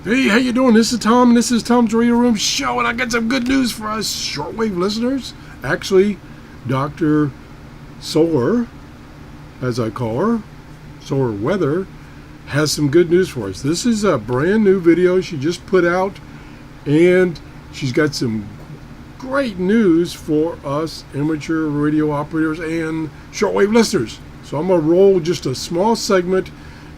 Hey, how you doing? This is Tom, and this is Tom's Radio Room Show, and I got some good news for us shortwave listeners. Actually, Dr. Solar, as I call her, Solar Weather, has some good news for us. This is a brand new video she just put out, and she's got some great news for us amateur radio operators and shortwave listeners. So I'm going to roll just a small segment,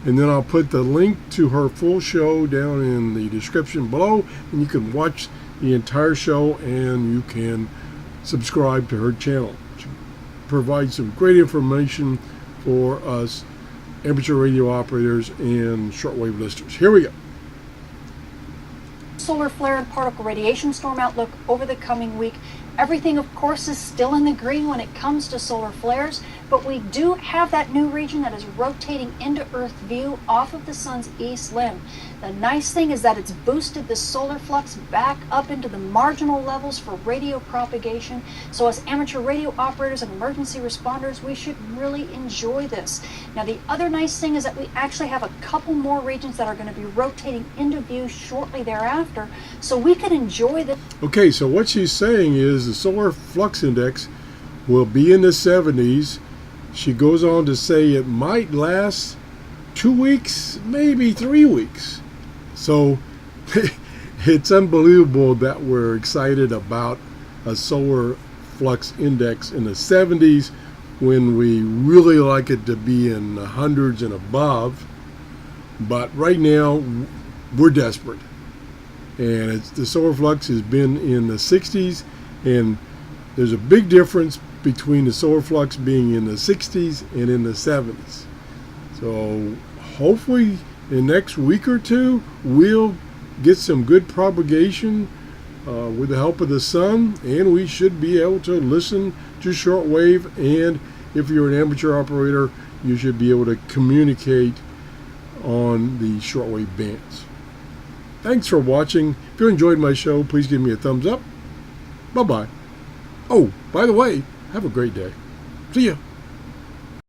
and then I'll put the link to her full show down in the description below, and you can watch the entire show and you can subscribe to her channel. She provides some great information for us amateur radio operators and shortwave listeners. Here we go. Solar flare and particle radiation storm outlook over the coming week. Everything, of course, is still in the green when it comes to solar flares, but we do have that new region that is rotating into Earth view off of the sun's east limb. The nice thing is that it's boosted the solar flux back up into the marginal levels for radio propagation. So as amateur radio operators and emergency responders, we should really enjoy this. Now, the other nice thing is that we actually have a couple more regions that are going to be rotating into view shortly thereafter, so we can enjoy the... Okay, so what she's saying is the solar flux index will be in the 70s. She goes on to say it might last 2 weeks, maybe 3 weeks. So it's unbelievable that we're excited about a solar flux index in the 70s when we really like it to be in the hundreds and above. But right now we're desperate. And the solar flux has been in the 60s, and there's a big difference between the solar flux being in the 60s and in the 70s. So hopefully in the next week or two we'll get some good propagation with the help of the sun, and we should be able to listen to shortwave, and if you're an amateur operator you should be able to communicate on the shortwave bands. Thanks for watching. If you enjoyed my show, please give me a thumbs up. Bye-bye. Oh, by the way, have a great day. See ya.